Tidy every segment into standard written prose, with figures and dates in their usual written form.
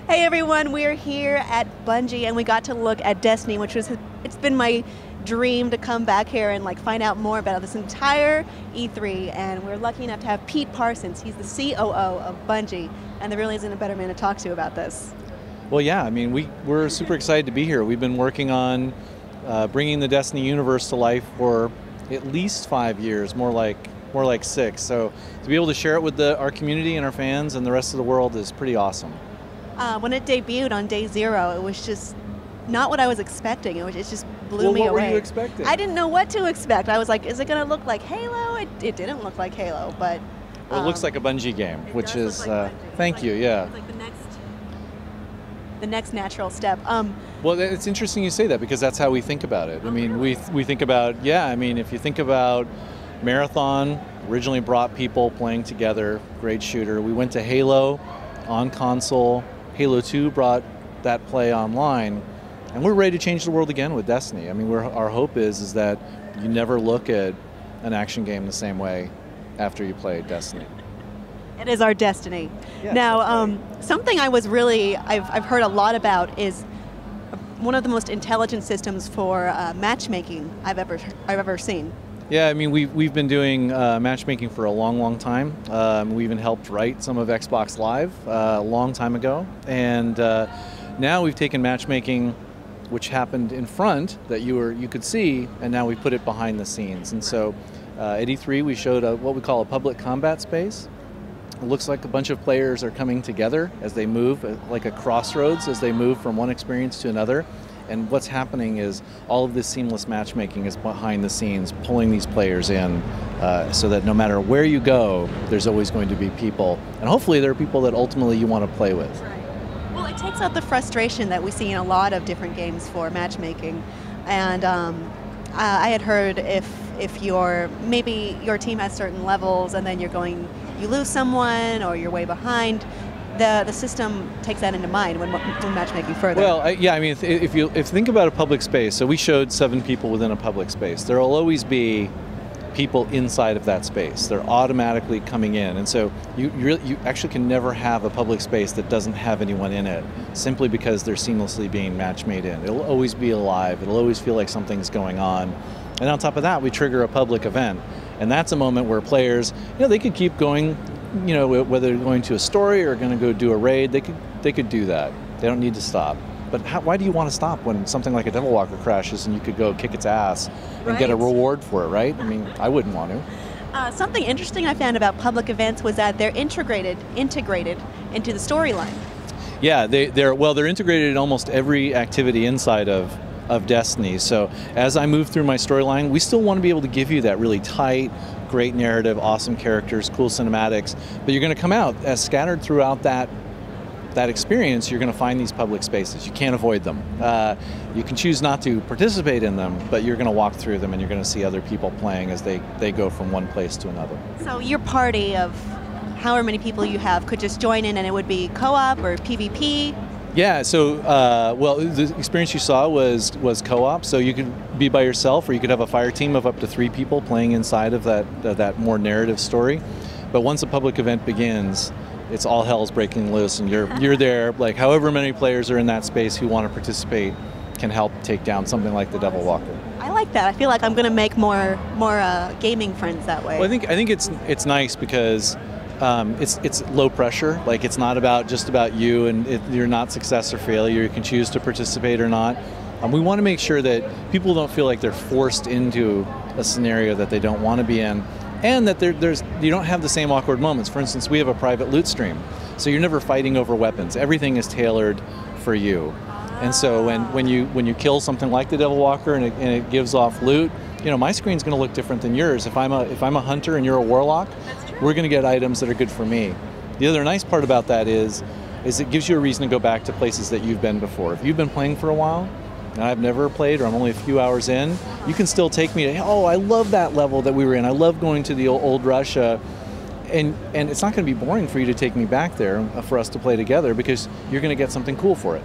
Hey everyone, we're here at Bungie and we got to look at Destiny, which was, it's been my dream to come back here and like find out more about this entire E3, and we're lucky enough to have Pete Parsons. He's the COO of Bungie, and there really isn't a better man to talk to about this. Well, yeah, I mean, we're super excited to be here. We've been working on bringing the Destiny universe to life for at least 5 years, more like 6. So to be able to share it with our community and our fans and the rest of the world is pretty awesome. When it debuted on day 0, it was just not what I was expecting. It just blew me away. What were you expecting? I didn't know what to expect. I was like, is it going to look like Halo? It didn't look like Halo, but... Well, it looks like a Bungie game, which is... Like thank you, yeah. It's like the next natural step. Well, it's interesting you say that because that's how we think about it. I mean, we think about, yeah, I mean, if you think about Marathon, originally brought people playing together, great shooter. We went to Halo on console. Halo 2 brought that play online, and we're ready to change the world again with Destiny. I mean, our hope is that you never look at an action game the same way after you play Destiny. It is our destiny. Yes, now, right. something I've heard a lot about is one of the most intelligent systems for matchmaking I've ever seen. Yeah, I mean, we've been doing matchmaking for a long time. We even helped write some of Xbox Live a long time ago, and now we've taken matchmaking, which happened in front that you could see, and now we put it behind the scenes. And so at E3 we showed what we call a public combat space. It looks like a bunch of players are coming together as they move, like a crossroads, as they move from one experience to another. And what's happening is all of this seamless matchmaking is behind the scenes, pulling these players in so that no matter where you go, there's always going to be people. And hopefully there are people that ultimately you want to play with. Right. Well, it takes out the frustration that we see in a lot of different games for matchmaking. And I had heard if maybe your team has certain levels and then you lose someone or you're way behind, the system takes that into mind when matchmaking further. Well, yeah, I mean, if you think about a public space, so we showed 7 people within a public space. There will always be people inside of that space. They're automatically coming in, and so you actually can never have a public space that doesn't have anyone in it, simply because they're seamlessly being match-made in. It'll always be alive. It'll always feel like something's going on. And on top of that, we trigger a public event, and that's a moment where players, they could keep going. Whether they're going to a story or going to go do a raid, they could do that. They don't need to stop. But why do you want to stop when something like a Devil Walker crashes and you could go kick its ass and get a reward for it, right? I mean, I wouldn't want to. Something interesting I found about public events was that they're integrated into the storyline. Yeah, they're integrated in almost every activity inside of Destiny. So as I move through my storyline, we still want to be able to give you that really tight, great narrative, awesome characters, cool cinematics, but you're going to come out as scattered throughout that experience. You're going to find these public spaces. You can't avoid them. You can choose not to participate in them, but you're going to walk through them and you're going to see other people playing as they go from one place to another. So your party of however many people you have could just join in and it would be co-op or PvP? Yeah, so, well, the experience you saw was co-op, so you could be by yourself or you could have a fire team of up to 3 people playing inside of that more narrative story. But once a public event begins, it's all hell's breaking loose, and you're there, like however many players are in that space who want to participate can help take down something like the Devil Walker. I like that. I feel like I'm going to make more gaming friends that way. Well, I think it's nice because it's low pressure. Like, it's not just about you, and you're not success or failure. You can choose to participate or not. We want to make sure that people don't feel like they're forced into a scenario that they don't want to be in, and that you don't have the same awkward moments. For instance, we have a private loot stream, so you're never fighting over weapons. Everything is tailored for you. And so when you kill something like the Devil Walker and it gives off loot, my screen's going to look different than yours. If I'm a hunter and you're a warlock, we're going to get items that are good for me. The other nice part about that is it gives you a reason to go back to places that you've been before. If you've been playing for a while, and I've never played, or I'm only a few hours in, you can still take me to, I love that level that we were in. I love going to the old Russia. And it's not going to be boring for you to take me back there for us to play together, because you're going to get something cool for it.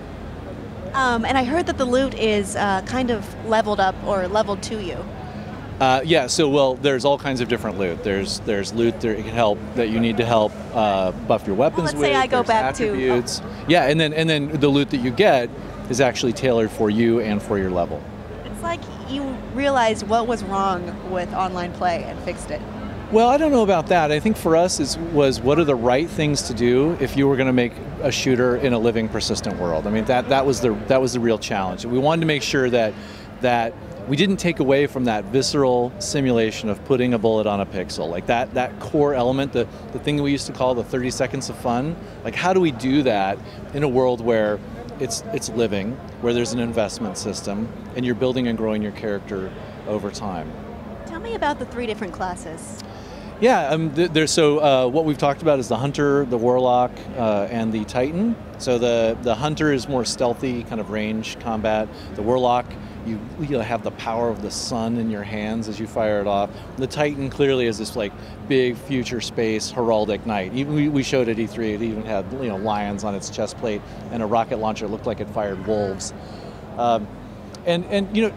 And I heard that the loot is kind of leveled up or leveled to you. Yeah, so well, there's all kinds of different loot. There's loot that can help that you need to help buff your weapons let's with. say I go There's back attributes. Yeah, and then the loot that you get is actually tailored for you and for your level. It's like you realized what was wrong with online play and fixed it. Well, I don't know about that. I think for us was what are the right things to do if you were going to make a shooter in a living, persistent world. I mean, that was the real challenge. We wanted to make sure that we didn't take away from that visceral simulation of putting a bullet on a pixel, like that core element, the thing that we used to call the 30 seconds of fun. Like, how do we do that in a world where it's living, where there's an investment system, and you're building and growing your character over time? Tell me about the 3 different classes. Yeah, so what we've talked about is the Hunter, the Warlock, and the Titan. So the Hunter is more stealthy, kind of range combat. The Warlock, you have the power of the sun in your hands as you fire it off. The Titan clearly is this like big future space heraldic knight. Even we showed at E3, it even had lions on its chest plate, and a rocket launcher looked like it fired wolves. And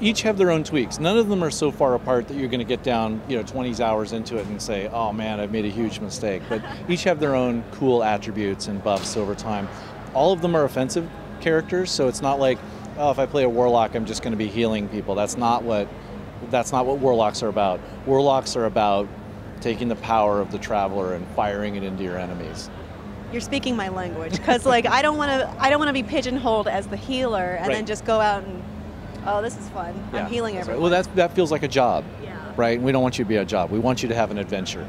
each have their own tweaks. None of them are so far apart that you're going to get down 20 hours into it and say, oh man, I've made a huge mistake. But each have their own cool attributes and buffs over time. All of them are offensive characters, so it's not like, oh, if I play a Warlock, I'm just going to be healing people. That's not what Warlocks are about. Warlocks are about taking the power of the Traveler and firing it into your enemies. You're speaking my language, because like I don't want to be pigeonholed as the healer and then just go out and, oh, this is fun. Yeah, I'm healing everyone. Right. Well, that feels like a job, yeah. Right? We don't want you to be a job. We want you to have an adventure.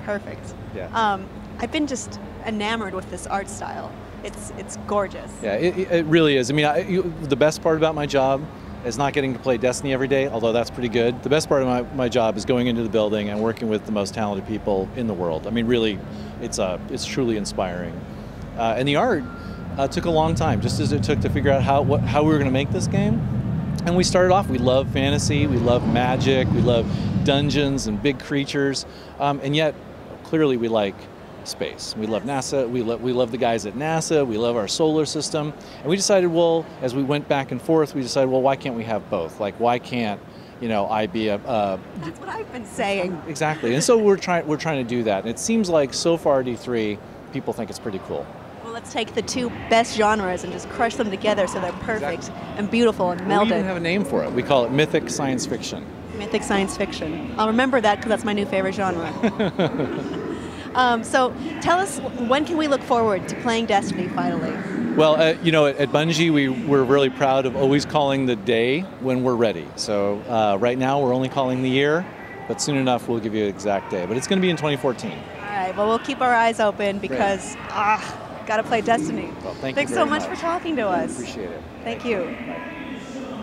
Perfect. Yeah. I've been just enamored with this art style. It's gorgeous. Yeah, it really is. I mean, the best part about my job is not getting to play Destiny every day, although that's pretty good. The best part of my job is going into the building and working with the most talented people in the world. I mean, really, it's truly inspiring. And the art took a long time, just as it took to figure out how we were going to make this game. And we started off, we love fantasy, we love magic, we love dungeons and big creatures, and yet clearly we like space. We love NASA, we love the guys at NASA, we love our solar system, and we decided, well, as we went back and forth, we decided, well, why can't we have both? Like, why can't I be a That's what I've been saying. Exactly, and so we're trying to do that, and it seems like so far at E3, people think it's pretty cool. Well, let's take the 2 best genres and just crush them together so they're perfect and beautiful and melded. We even have a name for it. We call it Mythic Science Fiction. Mythic Science Fiction. I'll remember that because that's my new favorite genre. So tell us, when can we look forward to playing Destiny finally? Well, at Bungie, we're really proud of always calling the day when we're ready. So right now we're only calling the year, but soon enough we'll give you an exact day. But it's going to be in 2014. All right, well, we'll keep our eyes open because, got to play Destiny. Well, Thanks so much for talking to us. Appreciate it. Thank you. Bye.